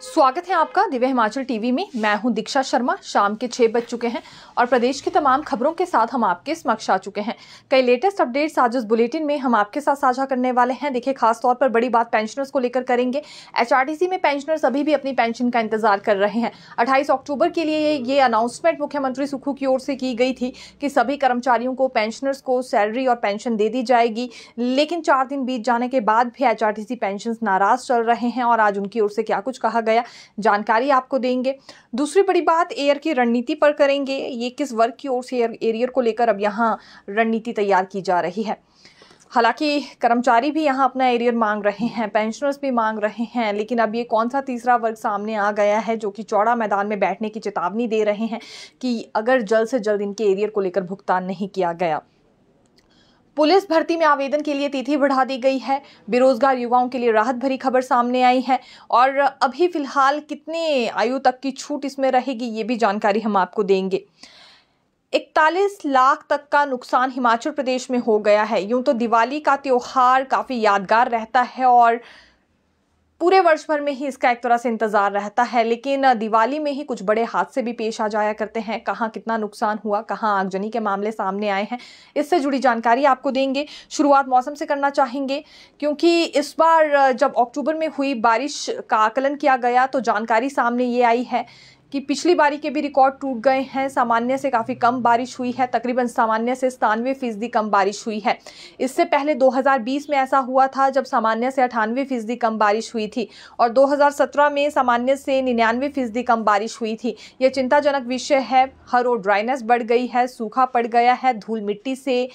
स्वागत है आपका दिव्य हिमाचल टीवी में। मैं हूं दीक्षा शर्मा। शाम के 6 बज चुके हैं और प्रदेश की तमाम खबरों के साथ हम आपके समक्ष आ चुके हैं। कई लेटेस्ट अपडेट्स आज इस बुलेटिन में हम आपके साथ साझा करने वाले हैं। देखिए, खास तौर पर बड़ी बात पेंशनर्स को लेकर करेंगे। एचआरटीसी में पेंशनर्स अभी भी अपनी पेंशन का इंतजार कर रहे हैं। 28 अक्टूबर के लिए ये अनाउंसमेंट मुख्यमंत्री सुक्खू की ओर से की गई थी कि सभी कर्मचारियों को, पेंशनर्स को सैलरी और पेंशन दे दी जाएगी। लेकिन 4 दिन बीत जाने के बाद भी एचआरटीसी पेंशनर्स नाराज चल रहे हैं और आज उनकी ओर से क्या कुछ कहा गया, जानकारी आपको देंगे। दूसरी बड़ी बात एयर की रणनीति पर करेंगे। ये किस वर्ग की ओर से एरियर को लेकर अब यहाँ रणनीति तैयार की जा रही है। हालांकि कर्मचारी भी यहाँ अपना एरियर मांग रहे हैं, पेंशनर्स भी मांग रहे हैं, लेकिन अब ये कौन सा तीसरा वर्ग सामने आ गया है जो कि चौड़ा मैदान में बैठने की चेतावनी दे रहे हैं कि अगर जल्द से जल्द इनके एरियर को लेकर भुगतान नहीं किया गया। पुलिस भर्ती में आवेदन के लिए तिथि बढ़ा दी गई है। बेरोजगार युवाओं के लिए राहत भरी खबर सामने आई है और अभी फिलहाल कितने आयु तक की छूट इसमें रहेगी ये भी जानकारी हम आपको देंगे। 41 लाख तक का नुकसान हिमाचल प्रदेश में हो गया है। यूं तो दिवाली का त्योहार काफी यादगार रहता है और पूरे वर्ष भर में ही इसका एक तरह से इंतजार रहता है, लेकिन दिवाली में ही कुछ बड़े हादसे भी पेश आ जाया करते हैं। कहाँ कितना नुकसान हुआ, कहाँ आगजनी के मामले सामने आए हैं, इससे जुड़ी जानकारी आपको देंगे। शुरुआत मौसम से करना चाहेंगे क्योंकि इस बार जब अक्टूबर में हुई बारिश का आकलन किया गया तो जानकारी सामने ये आई है कि पिछली बारी के भी रिकॉर्ड टूट गए हैं। सामान्य से काफ़ी कम बारिश हुई है, तकरीबन सामान्य से 97% कम बारिश हुई है। इससे पहले 2020 में ऐसा हुआ था जब सामान्य से 98% कम बारिश हुई थी और 2017 में सामान्य से 99% कम बारिश हुई थी। यह चिंताजनक विषय है। हर ओर ड्राइनेस बढ़ गई है, सूखा पड़ गया है, धूल मिट्टी से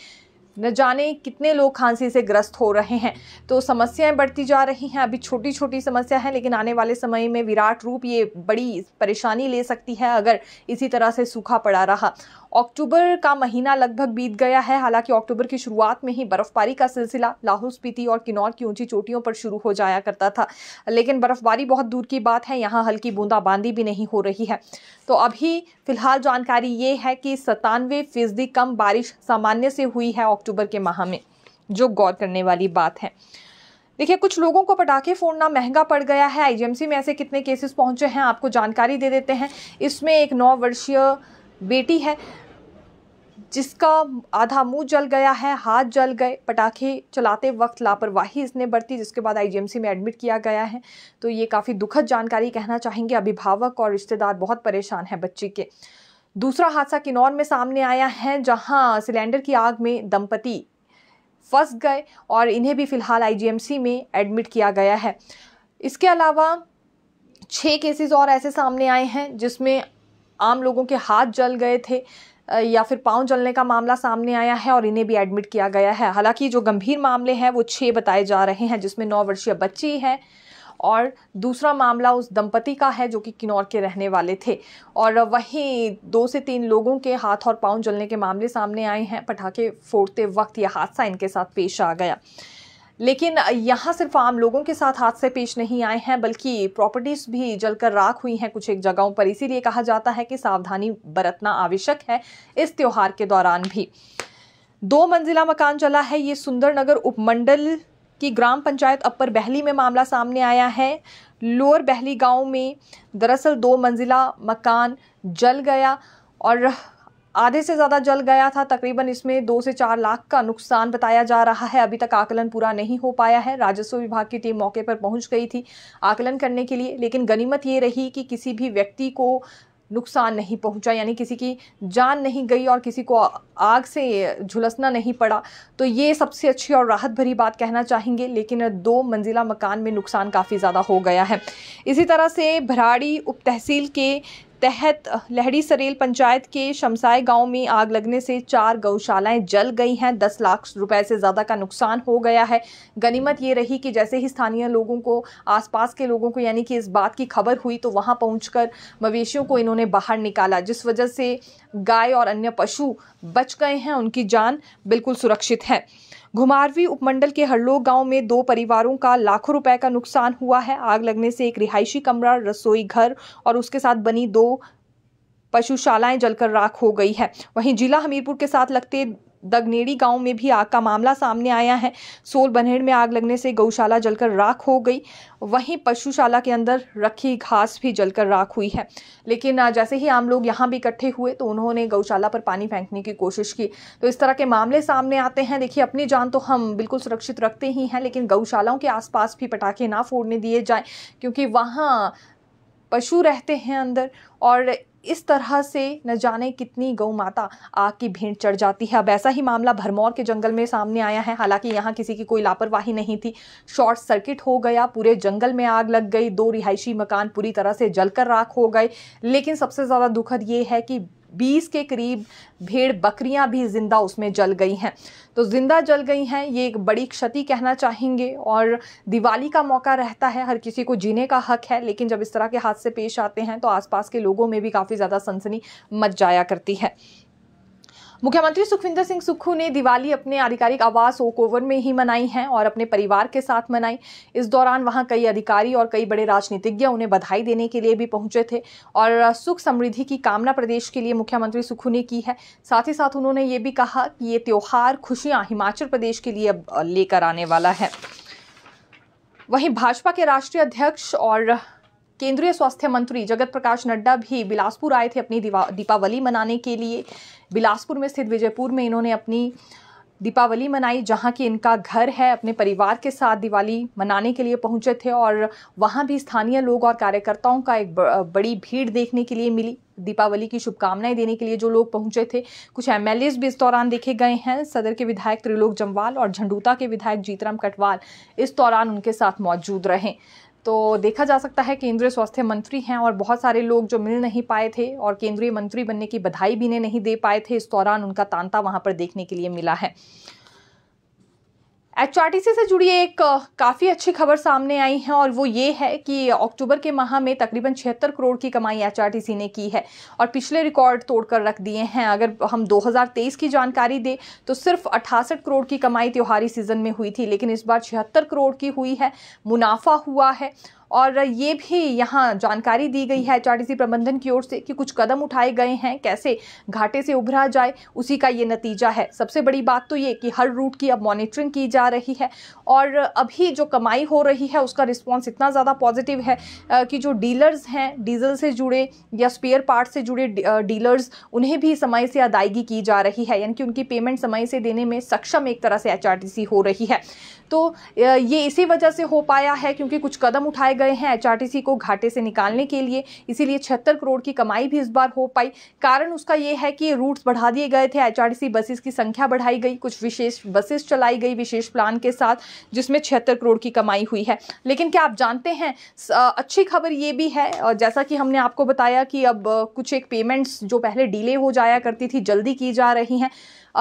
न जाने कितने लोग खांसी से ग्रस्त हो रहे हैं। तो समस्याएं बढ़ती जा रही हैं। अभी छोटी छोटी समस्या है, लेकिन आने वाले समय में विराट रूप ये बड़ी परेशानी ले सकती है अगर इसी तरह से सूखा पड़ा रहा। अक्टूबर का महीना लगभग बीत गया है। हालांकि अक्टूबर की शुरुआत में ही बर्फबारी का सिलसिला लाहौल स्पीति और किन्नौर की ऊंची चोटियों पर शुरू हो जाया करता था, लेकिन बर्फबारी बहुत दूर की बात है। यहाँ हल्की बूंदाबांदी भी नहीं हो रही है। तो अभी फिलहाल जानकारी ये है कि 97% कम बारिश सामान्य से हुई है अक्टूबर के माह में, जो गौर करने वाली बात है। देखिए, कुछ लोगों को पटाखे फोड़ना महंगा पड़ गया है। आईजीएमसी में ऐसे कितने केसेस पहुंचे हैं आपको जानकारी दे देते हैं। इसमें एक 9 वर्षीय बेटी है जिसका आधा मुंह जल गया है, हाथ जल गए। पटाखे चलाते वक्त लापरवाही इसने बरती, जिसके बाद आईजीएमसी में एडमिट किया गया है। तो ये काफ़ी दुखद जानकारी कहना चाहेंगे। अभिभावक और रिश्तेदार बहुत परेशान हैं बच्ची के। दूसरा हादसा किन्नौर में सामने आया है जहां सिलेंडर की आग में दंपति फंस गए और इन्हें भी फिलहाल आईजीएमसी में एडमिट किया गया है। इसके अलावा 6 केसेस और ऐसे सामने आए हैं जिसमें आम लोगों के हाथ जल गए थे या फिर पांव जलने का मामला सामने आया है और इन्हें भी एडमिट किया गया है। हालांकि जो गंभीर मामले हैं वो 6 बताए जा रहे हैं, जिसमें 9 वर्षीय बच्ची है और दूसरा मामला उस दंपति का है जो कि किन्नौर के रहने वाले थे। और वहीं 2 से 3 लोगों के हाथ और पांव जलने के मामले सामने आए हैं। पटाखे फोड़ते वक्त यह हादसा इनके साथ पेश आ गया। लेकिन यहाँ सिर्फ आम लोगों के साथ हादसे पेश नहीं आए हैं, बल्कि प्रॉपर्टीज भी जलकर राख हुई हैं कुछ एक जगहों पर। इसीलिए कहा जाता है कि सावधानी बरतना आवश्यक है इस त्योहार के दौरान भी। 2 मंजिला मकान जला है। ये सुंदरनगर उपमंडल की ग्राम पंचायत अपर बहली में मामला सामने आया है। लोअर बहली गांव में दरअसल 2 मंजिला मकान जल गया और आधे से ज़्यादा जल गया था। तकरीबन इसमें 2 से 4 लाख का नुकसान बताया जा रहा है। अभी तक आकलन पूरा नहीं हो पाया है। राजस्व विभाग की टीम मौके पर पहुंच गई थी आकलन करने के लिए, लेकिन गनीमत ये रही कि किसी भी व्यक्ति को नुकसान नहीं पहुंचा, यानी किसी की जान नहीं गई और किसी को आग से झुलसना नहीं पड़ा। तो ये सबसे अच्छी और राहत भरी बात कहना चाहेंगे। लेकिन 2 मंजिला मकान में नुकसान काफ़ी ज़्यादा हो गया है। इसी तरह से भराड़ी उप तहसील के तहत लहड़ी सरेल पंचायत के शमसाय गांव में आग लगने से 4 गौशालाएं जल गई हैं। 10 लाख रुपए से ज़्यादा का नुकसान हो गया है। गनीमत ये रही कि जैसे ही स्थानीय लोगों को, आसपास के लोगों को यानी कि इस बात की खबर हुई तो वहां पहुंचकर मवेशियों को इन्होंने बाहर निकाला, जिस वजह से गाय और अन्य पशु बच गए हैं। उनकी जान बिल्कुल सुरक्षित है। घुमारवी उपमंडल के हरलोग गांव में 2 परिवारों का लाखों रुपए का नुकसान हुआ है। आग लगने से एक रिहायशी कमरा, रसोई घर और उसके साथ बनी 2 पशुशालाएं जलकर राख हो गई है। वहीं जिला हमीरपुर के साथ लगते दगनेड़ी गांव में भी आग का मामला सामने आया है। सोल बन्हेड़ में आग लगने से गौशाला जलकर राख हो गई, वहीं पशुशाला के अंदर रखी घास भी जलकर राख हुई है। लेकिन जैसे ही आम लोग यहाँ भी इकट्ठे हुए तो उन्होंने गौशाला पर पानी फेंकने की कोशिश की। तो इस तरह के मामले सामने आते हैं। देखिए, अपनी जान तो हम बिल्कुल सुरक्षित रखते ही हैं, लेकिन गौशालाओं के आसपास भी पटाखे ना फोड़ने दिए जाएं, क्योंकि वहाँ पशु रहते हैं अंदर, और इस तरह से न जाने कितनी गौ माता आग की भेंट चढ़ जाती है। अब ऐसा ही मामला भरमौर के जंगल में सामने आया है। हालांकि यहाँ किसी की कोई लापरवाही नहीं थी, शॉर्ट सर्किट हो गया, पूरे जंगल में आग लग गई, 2 रिहायशी मकान पूरी तरह से जलकर राख हो गए। लेकिन सबसे ज़्यादा दुखद ये है कि 20 के करीब भेड़ बकरियां भी जिंदा उसमें जल गई हैं। तो जिंदा जल गई हैं, ये एक बड़ी क्षति कहना चाहेंगे। और दिवाली का मौका रहता है, हर किसी को जीने का हक है, लेकिन जब इस तरह के हादसे पेश आते हैं तो आसपास के लोगों में भी काफ़ी ज़्यादा सनसनी मच जाया करती है। मुख्यमंत्री सुखविंदर सिंह सुक्खू ने दिवाली अपने आधिकारिक आवास ओक ओवर में ही मनाई है और अपने परिवार के साथ मनाई। इस दौरान वहां कई अधिकारी और कई बड़े राजनीतिज्ञ उन्हें बधाई देने के लिए भी पहुंचे थे और सुख समृद्धि की कामना प्रदेश के लिए मुख्यमंत्री सुक्खू ने की है। साथ ही साथ उन्होंने ये भी कहा कि ये त्योहार खुशियां हिमाचल प्रदेश के लिए अब लेकर आने वाला है। वहीं भाजपा के राष्ट्रीय अध्यक्ष और केंद्रीय स्वास्थ्य मंत्री जगत प्रकाश नड्डा भी बिलासपुर आए थे अपनी दीपावली मनाने के लिए। बिलासपुर में स्थित विजयपुर में इन्होंने अपनी दीपावली मनाई, जहां की इनका घर है। अपने परिवार के साथ दिवाली मनाने के लिए पहुंचे थे और वहां भी स्थानीय लोग और कार्यकर्ताओं का एक बड़ी भीड़ देखने के लिए मिली। दीपावली की शुभकामनाएं देने के लिए जो लोग पहुंचे थे, कुछ एमएलएस भी इस दौरान देखे गए हैं। सदर के विधायक त्रिलोक जम्वाल और झंडूता के विधायक जीतराम कटवाल इस दौरान उनके साथ मौजूद रहे। तो देखा जा सकता है केंद्रीय स्वास्थ्य मंत्री हैं और बहुत सारे लोग जो मिल नहीं पाए थे और केंद्रीय मंत्री बनने की बधाई भी नहीं दे पाए थे, इस दौरान उनका तांता वहां पर देखने के लिए मिला है। एचआरटीसी से जुड़ी एक काफ़ी अच्छी खबर सामने आई है और वो ये है कि अक्टूबर के माह में तकरीबन 76 करोड़ की कमाई एचआरटीसी ने की है और पिछले रिकॉर्ड तोड़कर रख दिए हैं। अगर हम 2023 की जानकारी दें तो सिर्फ 68 करोड़ की कमाई त्योहारी सीजन में हुई थी, लेकिन इस बार 76 करोड़ की हुई है, मुनाफा हुआ है। और ये भी यहाँ जानकारी दी गई है एचआरटीसी प्रबंधन की ओर से कि कुछ कदम उठाए गए हैं, कैसे घाटे से उभरा जाए, उसी का ये नतीजा है। सबसे बड़ी बात तो ये कि हर रूट की अब मॉनिटरिंग की जा रही है और अभी जो कमाई हो रही है उसका रिस्पॉन्स इतना ज़्यादा पॉजिटिव है कि जो डीलर्स हैं, डीजल से जुड़े या स्पेयर पार्ट से जुड़े डीलर्स, उन्हें भी समय से अदायगी की जा रही है, यानी कि उनकी पेमेंट समय से देने में सक्षम एक तरह से एचआरटीसी हो रही है। तो ये इसी वजह से हो पाया है क्योंकि कुछ कदम उठाए गए हैं एचआरटीसी को घाटे से निकालने के लिए, इसीलिए 76 करोड़ की कमाई भी इस बार हो पाई। कारण उसका ये है कि रूट्स बढ़ा दिए गए थे, एचआरटीसी बसेस की संख्या बढ़ाई गई, कुछ विशेष बसेस चलाई गई विशेष प्लान के साथ, जिसमें 76 करोड़ की कमाई हुई है। लेकिन क्या आप जानते हैं, अच्छी खबर ये भी है, जैसा कि हमने आपको बताया कि अब कुछ एक पेमेंट्स जो पहले डिले हो जाया करती थी जल्दी की जा रही हैं।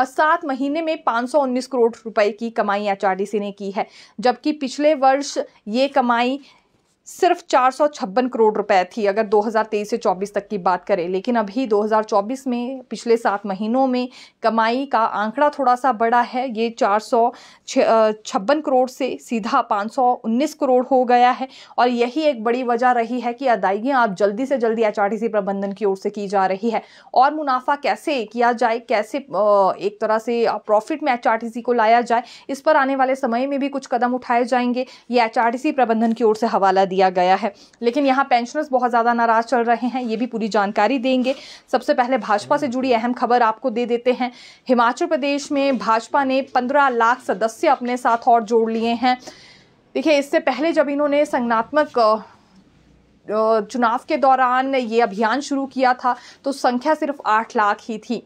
7 महीने में 519 करोड़ रुपए की कमाई एचआरटीसी ने की है, जबकि पिछले वर्ष ये कमाई सिर्फ 456 करोड़ रुपए थी अगर 2023 से 24 तक की बात करें। लेकिन अभी 2024 में पिछले 7 महीनों में कमाई का आंकड़ा थोड़ा सा बड़ा है, ये 456 करोड़ से सीधा 519 करोड़ हो गया है। और यही एक बड़ी वजह रही है कि अदायगियां आप जल्दी से जल्दी एचआरटीसी प्रबंधन की ओर से की जा रही है और मुनाफा कैसे किया जाए, कैसे एक तरह से प्रॉफिट में एचआरटीसी को लाया जाए, इस पर आने वाले समय में भी कुछ कदम उठाए जाएंगे, ये एचआरटीसी प्रबंधन की ओर से हवाला दिया गया है। लेकिन यहाँ पेंशनर्स बहुत ज्यादा नाराज चल रहे हैं, ये भी पूरी जानकारी देंगे। सबसे पहले भाजपा से जुड़ी अहम खबर आपको दे देते हैं। हिमाचल प्रदेश में भाजपा ने 15 लाख सदस्य अपने साथ और जोड़ लिए हैं। देखिए, इससे पहले जब इन्होंने संगठनात्मक चुनाव के दौरान ये अभियान शुरू किया था तो संख्या सिर्फ 8 लाख ही थी।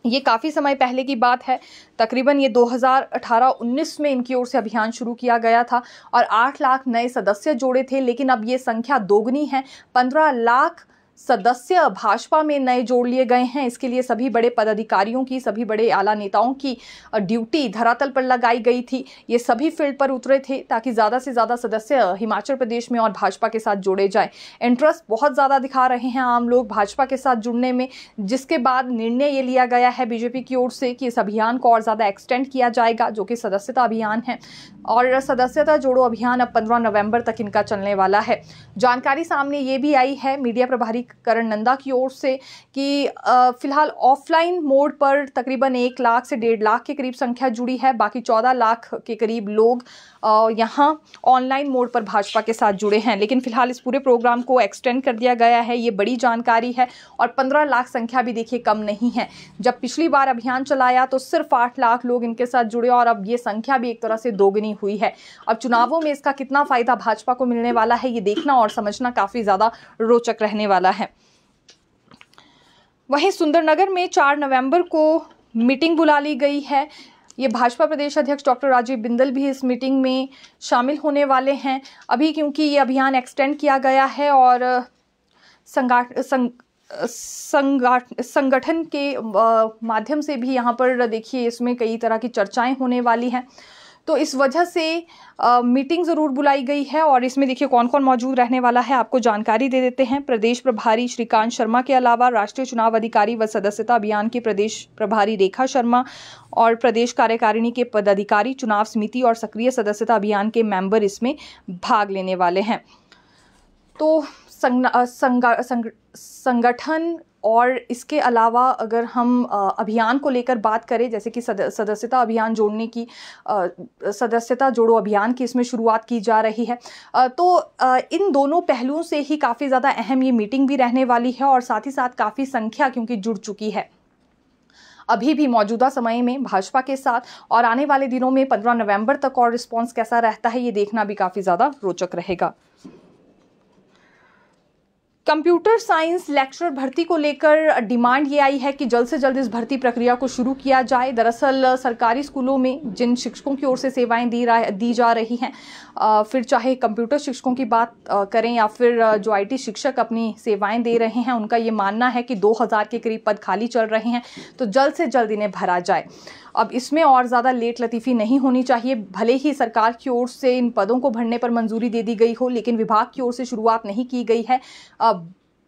ये काफ़ी समय पहले की बात है, तकरीबन ये 2018-19 में इनकी ओर से अभियान शुरू किया गया था और 8 लाख नए सदस्य जोड़े थे। लेकिन अब ये संख्या दोगुनी है, 15 लाख सदस्य भाजपा में नए जोड़ लिए गए हैं। इसके लिए सभी बड़े पदाधिकारियों की, सभी बड़े आला नेताओं की ड्यूटी धरातल पर लगाई गई थी। ये सभी फील्ड पर उतरे थे ताकि ज़्यादा से ज़्यादा सदस्य हिमाचल प्रदेश में और भाजपा के साथ जोड़े जाएं। इंटरेस्ट बहुत ज़्यादा दिखा रहे हैं आम लोग भाजपा के साथ जुड़ने में, जिसके बाद निर्णय ये लिया गया है बीजेपी की ओर से कि इस अभियान को और ज़्यादा एक्सटेंड किया जाएगा, जो कि सदस्यता अभियान है। और सदस्यता जोड़ो अभियान अब 15 नवंबर तक इनका चलने वाला है। जानकारी सामने ये भी आई है मीडिया प्रभारी करण नंदा की ओर से कि फिलहाल ऑफलाइन मोड पर तकरीबन 1 लाख से 1.5 लाख के करीब संख्या जुड़ी है। बाकी 14 लाख के करीब लोग यहाँ ऑनलाइन मोड पर भाजपा के साथ जुड़े हैं। लेकिन फिलहाल इस पूरे प्रोग्राम को एक्सटेंड कर दिया गया है, ये बड़ी जानकारी है। और 15 लाख संख्या भी देखिए कम नहीं है। जब पिछली बार अभियान चलाया तो सिर्फ 8 लाख लोग इनके साथ जुड़े और अब ये संख्या भी एक तरह से दोगुनी हुई है। अब चुनावों में इसका कितना फायदा भाजपा को मिलने वाला है, ये देखना और समझना काफी ज्यादा रोचक रहने वाला है। वहीं सुंदरनगर में 4 नवंबर को मीटिंग बुला ली गई है। ये भाजपा प्रदेश अध्यक्ष डॉक्टर राजीव बिंदल भी इस मीटिंग में शामिल होने वाले हैं। अभी क्योंकि ये अभियान एक्सटेंड किया गया है और संगठन के माध्यम से भी यहाँ पर देखिए इसमें कई तरह की चर्चाएं होने वाली हैं, तो इस वजह से मीटिंग ज़रूर बुलाई गई है। और इसमें देखिए कौन कौन मौजूद रहने वाला है, आपको जानकारी दे देते हैं। प्रदेश प्रभारी श्रीकांत शर्मा के अलावा राष्ट्रीय चुनाव अधिकारी व सदस्यता अभियान के प्रदेश प्रभारी रेखा शर्मा और प्रदेश कार्यकारिणी के पदाधिकारी, चुनाव समिति और सक्रिय सदस्यता अभियान के मेंबर इसमें भाग लेने वाले हैं। तो संगठन और इसके अलावा अगर हम अभियान को लेकर बात करें, जैसे कि सदस्यता अभियान जोड़ने की, सदस्यता जोड़ो अभियान की इसमें शुरुआत की जा रही है, तो इन दोनों पहलुओं से ही काफ़ी ज़्यादा अहम ये मीटिंग भी रहने वाली है। और साथ ही साथ काफ़ी संख्या क्योंकि जुड़ चुकी है अभी भी मौजूदा समय में भाजपा के साथ, और आने वाले दिनों में 15 नवंबर तक और रिस्पॉन्स कैसा रहता है ये देखना भी काफ़ी ज़्यादा रोचक रहेगा। कंप्यूटर साइंस लेक्चरर भर्ती को लेकर डिमांड ये आई है कि जल्द से जल्द इस भर्ती प्रक्रिया को शुरू किया जाए। दरअसल सरकारी स्कूलों में जिन शिक्षकों की ओर से सेवाएं दी जा रही हैं, फिर चाहे कंप्यूटर शिक्षकों की बात करें या फिर जो आईटी शिक्षक अपनी सेवाएं दे रहे हैं, उनका ये मानना है कि 2000 के करीब पद खाली चल रहे हैं, तो जल्द से जल्द इन्हें भरा जाए। अब इसमें और ज़्यादा लेट लतीफ़ी नहीं होनी चाहिए। भले ही सरकार की ओर से इन पदों को भरने पर मंजूरी दे दी गई हो, लेकिन विभाग की ओर से शुरुआत नहीं की गई है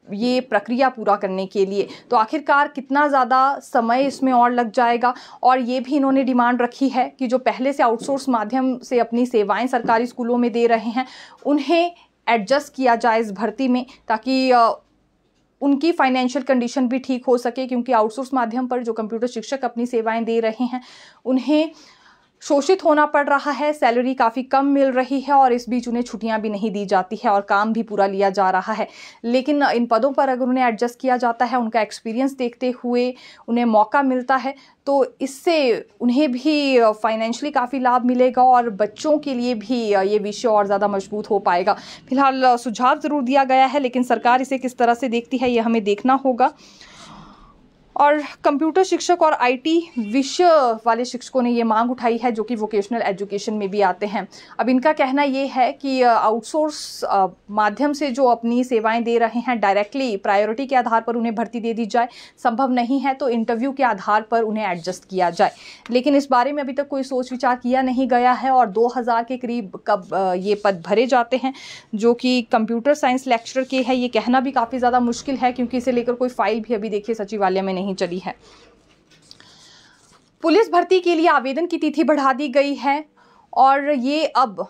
ये प्रक्रिया पूरा करने के लिए, तो आखिरकार कितना ज़्यादा समय इसमें और लग जाएगा। और ये भी इन्होंने डिमांड रखी है कि जो पहले से आउटसोर्स माध्यम से अपनी सेवाएं सरकारी स्कूलों में दे रहे हैं, उन्हें एडजस्ट किया जाए इस भर्ती में, ताकि उनकी फाइनेंशियल कंडीशन भी ठीक हो सके। क्योंकि आउटसोर्स माध्यम पर जो कंप्यूटर शिक्षक अपनी सेवाएं दे रहे हैं, उन्हें शोषित होना पड़ रहा है, सैलरी काफ़ी कम मिल रही है और इस बीच उन्हें छुट्टियां भी नहीं दी जाती है और काम भी पूरा लिया जा रहा है। लेकिन इन पदों पर अगर उन्हें एडजस्ट किया जाता है, उनका एक्सपीरियंस देखते हुए उन्हें मौका मिलता है, तो इससे उन्हें भी फाइनेंशियली काफ़ी लाभ मिलेगा और बच्चों के लिए भी ये विषय और ज़्यादा मजबूत हो पाएगा। फिलहाल सुझाव ज़रूर दिया गया है, लेकिन सरकार इसे किस तरह से देखती है ये हमें देखना होगा। और कंप्यूटर शिक्षक और आईटी विषय वाले शिक्षकों ने ये मांग उठाई है, जो कि वोकेशनल एजुकेशन में भी आते हैं। अब इनका कहना ये है कि आउटसोर्स माध्यम से जो अपनी सेवाएं दे रहे हैं, डायरेक्टली प्रायोरिटी के आधार पर उन्हें भर्ती दे दी जाए। संभव नहीं है तो इंटरव्यू के आधार पर उन्हें एडजस्ट किया जाए। लेकिन इस बारे में अभी तक कोई सोच विचार किया नहीं गया है। और 2000 के करीब कब ये पद भरे जाते हैं, जो कि कंप्यूटर साइंस लेक्चरर के हैं, ये कहना भी काफ़ी ज़्यादा मुश्किल है, क्योंकि इसे लेकर कोई फाइल भी अभी देखिए सचिवालय में नहीं चली है। पुलिस भर्ती के लिए आवेदन की तिथि बढ़ा दी गई है और ये अब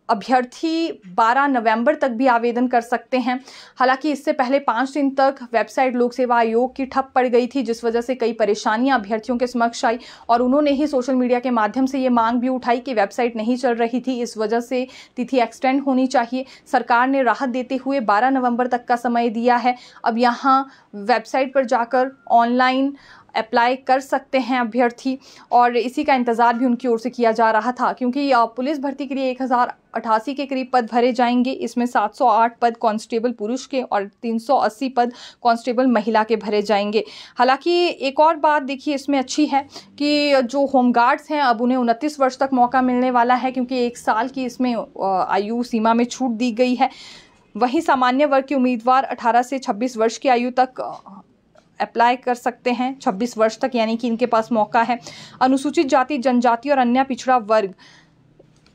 अभ्यर्थी 12 नवंबर तक भी आवेदन कर सकते हैं। हालांकि इससे पहले 5 दिन तक वेबसाइट लोक सेवा आयोग की ठप पड़ गई थी, जिस वजह से कई परेशानियां अभ्यर्थियों के समक्ष आई और उन्होंने ही सोशल मीडिया के माध्यम से ये मांग भी उठाई कि वेबसाइट नहीं चल रही थी, इस वजह से तिथि एक्सटेंड होनी चाहिए। सरकार ने राहत देते हुए 12 नवंबर तक का समय दिया है। अब यहाँ वेबसाइट पर जाकर ऑनलाइन अप्लाई कर सकते हैं अभ्यर्थी, और इसी का इंतज़ार भी उनकी ओर से किया जा रहा था, क्योंकि पुलिस भर्ती के लिए 1088 के करीब पद भरे जाएंगे। इसमें 708 पद कांस्टेबल पुरुष के और 380 पद कांस्टेबल महिला के भरे जाएंगे। हालांकि एक और बात देखिए इसमें अच्छी है कि जो होमगार्ड्स हैं, अब उन्हें 29 वर्ष तक मौका मिलने वाला है, क्योंकि 1 साल की इसमें आयु सीमा में छूट दी गई है। वहीं सामान्य वर्ग के उम्मीदवार 18 से 26 वर्ष की आयु तक अप्लाई कर सकते हैं, 26 वर्ष तक, यानी कि इनके पास मौका है। अनुसूचित जाति, जनजाति और अन्य पिछड़ा वर्ग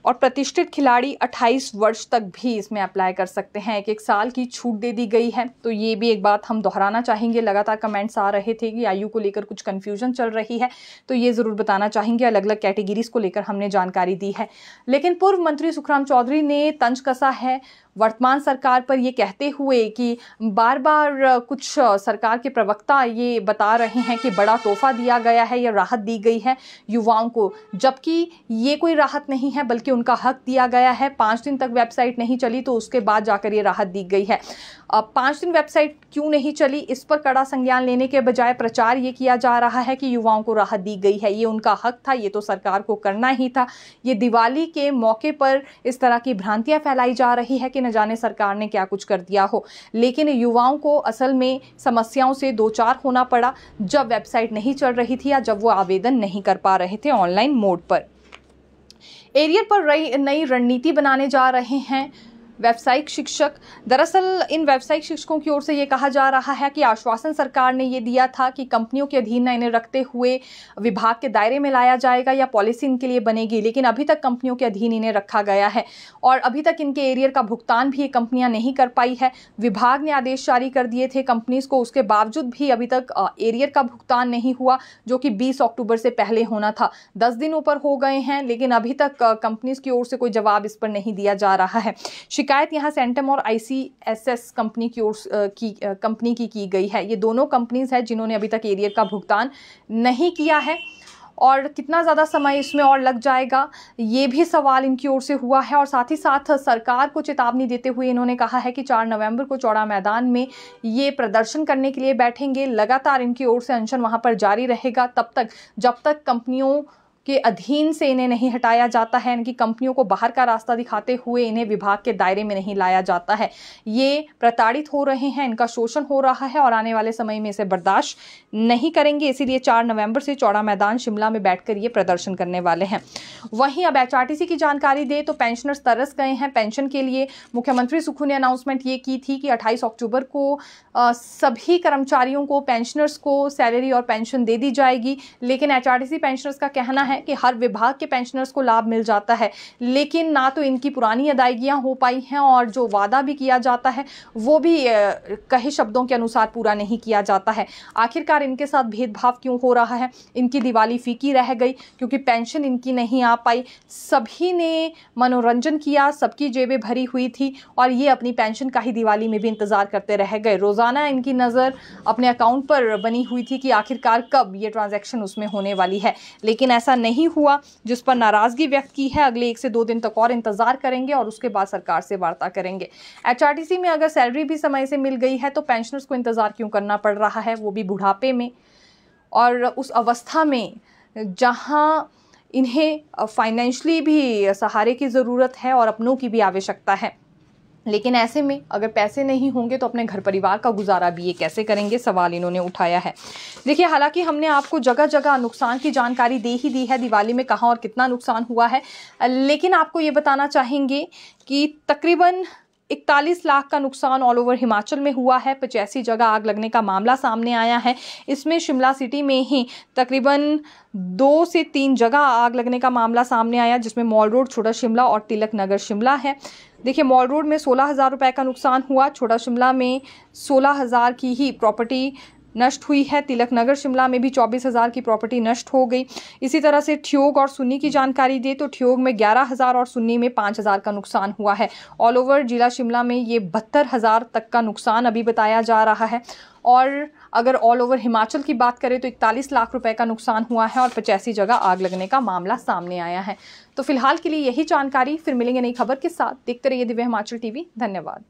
और प्रतिष्ठित खिलाड़ी 28 वर्ष तक भी इसमें अप्लाई कर सकते हैं। एक साल की छूट दे दी गई है। तो ये भी एक बात हम दोहराना चाहेंगे, लगातार कमेंट्स आ रहे थे कि आयु को लेकर कुछ कन्फ्यूजन चल रही है, तो ये ज़रूर बताना चाहेंगे। अलग अलग कैटेगरीज को लेकर हमने जानकारी दी है। लेकिन पूर्व मंत्री सुखराम चौधरी ने तंज कसा है वर्तमान सरकार पर, ये कहते हुए कि बार बार कुछ सरकार के प्रवक्ता ये बता रहे हैं कि बड़ा तोहफा दिया गया है या राहत दी गई है युवाओं को, जबकि ये कोई राहत नहीं है बल्कि उनका हक दिया गया है। 5 दिन तक वेबसाइट नहीं चली तो उसके बाद जाकर ये राहत दी गई है। अब 5 दिन वेबसाइट क्यों नहीं चली, इस पर कड़ा संज्ञान लेने के बजाय प्रचार ये किया जा रहा है कि युवाओं को राहत दी गई है, ये उनका हक था, ये तो सरकार को करना ही था। ये दिवाली के मौके पर इस तरह की भ्रांतियां फैलाई जा रही है कि न जाने सरकार ने क्या कुछ कर दिया हो। लेकिन युवाओं को असल में समस्याओं से दो चार होना पड़ा जब वेबसाइट नहीं चल रही थी या जब वो आवेदन नहीं कर पा रहे थे ऑनलाइन मोड पर। एरियर पर नई रणनीति बनाने जा रहे हैं व्यावसायिक शिक्षक। दरअसल इन व्यावसायिक शिक्षकों की ओर से ये कहा जा रहा है कि आश्वासन सरकार ने ये दिया था कि कंपनियों के अधीन इन्हें रखते हुए विभाग के दायरे में लाया जाएगा या पॉलिसी इनके लिए बनेगी, लेकिन अभी तक कंपनियों के अधीन इन्हें रखा गया है और अभी तक इनके एरियर का भुगतान भी ये कंपनियां नहीं कर पाई है। विभाग ने आदेश जारी कर दिए थे कंपनीज को, उसके बावजूद भी अभी तक एरियर का भुगतान नहीं हुआ, जो कि 20 अक्टूबर से पहले होना था। 10 दिन ऊपर हो गए हैं, लेकिन अभी तक कंपनीज की ओर से कोई जवाब इस पर नहीं दिया जा रहा है। शिकायत यहां सेंटम और ICSS कंपनी की ओर की गई है। ये दोनों कंपनीज हैं जिन्होंने अभी तक एरियर का भुगतान नहीं किया है और कितना ज़्यादा समय इसमें और लग जाएगा, ये भी सवाल इनकी ओर से हुआ है। और साथ ही साथ सरकार को चेतावनी देते हुए इन्होंने कहा है कि 4 नवंबर को चौड़ा मैदान में ये प्रदर्शन करने के लिए बैठेंगे। लगातार इनकी ओर से अनशन वहाँ पर जारी रहेगा तब तक जब तक कंपनियों के अधीन से इन्हें नहीं हटाया जाता है, इनकी कंपनियों को बाहर का रास्ता दिखाते हुए इन्हें विभाग के दायरे में नहीं लाया जाता है। ये प्रताड़ित हो रहे हैं, इनका शोषण हो रहा है और आने वाले समय में इसे बर्दाश्त नहीं करेंगे। इसीलिए 4 नवंबर से चौड़ा मैदान शिमला में बैठकर ये प्रदर्शन करने वाले हैं। वहीं अब HRTC की जानकारी दे तो पेंशनर्स तरस गए हैं पेंशन के लिए। मुख्यमंत्री सुक्खू ने अनाउंसमेंट ये की थी कि 28 अक्टूबर को सभी कर्मचारियों को, पेंशनर्स को सैलरी और पेंशन दे दी जाएगी। लेकिन HRTC पेंशनर्स का कहना है कि हर विभाग के पेंशनर्स को लाभ मिल जाता है, लेकिन ना तो इनकी पुरानी अदायगियां हो पाई हैं और जो वादा भी किया जाता है वो भी कहे शब्दों के अनुसार पूरा नहीं किया जाता है। आखिरकार इनके साथ भेदभाव क्यों हो रहा है? इनकी दिवाली फीकी रह गई क्योंकि पेंशन इनकी नहीं आ पाई। सभी ने मनोरंजन किया, सबकी जेबें भरी हुई थी और ये अपनी पेंशन का ही दिवाली में भी इंतजार करते रह गए। रोजाना इनकी नज़र अपने अकाउंट पर बनी हुई थी कि आखिरकार कब ये ट्रांजैक्शन उसमें होने वाली है, लेकिन ऐसा नहीं हुआ, जिस पर नाराजगी व्यक्त की है। अगले 1 से 2 दिन तक और इंतजार करेंगे और उसके बाद सरकार से वार्ता करेंगे। HRTC में अगर सैलरी भी समय से मिल गई है तो पेंशनर्स को इंतजार क्यों करना पड़ रहा है, वो भी बुढ़ापे में और उस अवस्था में जहां इन्हें फाइनेंशियली भी सहारे की ज़रूरत है और अपनों की भी आवश्यकता है। लेकिन ऐसे में अगर पैसे नहीं होंगे तो अपने घर परिवार का गुजारा भी ये कैसे करेंगे, सवाल इन्होंने उठाया है। देखिए, हालांकि हमने आपको जगह जगह नुकसान की जानकारी दे ही दी है, दिवाली में कहाँ और कितना नुकसान हुआ है, लेकिन आपको ये बताना चाहेंगे कि तकरीबन 41 लाख का नुकसान ऑल ओवर हिमाचल में हुआ है। 85 जगह आग लगने का मामला सामने आया है। इसमें शिमला सिटी में ही तकरीबन 2 से 3 जगह आग लगने का मामला सामने आया, जिसमें मॉल रोड, छोटा शिमला और तिलक नगर शिमला है। देखिए, मॉल रोड में 16,000 रुपए का नुकसान हुआ, छोटा शिमला में 16,000 की ही प्रॉपर्टी नष्ट हुई है, तिलक नगर शिमला में भी 24,000 की प्रॉपर्टी नष्ट हो गई। इसी तरह से ठियोग और सुन्नी की जानकारी दे तो ठियोग में 11,000 और सुन्नी में 5,000 का नुकसान हुआ है। ऑल ओवर जिला शिमला में ये 72,000 तक का नुकसान अभी बताया जा रहा है। और अगर ऑल ओवर हिमाचल की बात करें तो 41 लाख रुपए का नुकसान हुआ है और 85 जगह आग लगने का मामला सामने आया है। तो फिलहाल के लिए यही जानकारी, फिर मिलेंगे नई खबर के साथ। देखते रहिए दिव्य हिमाचल टीवी। धन्यवाद।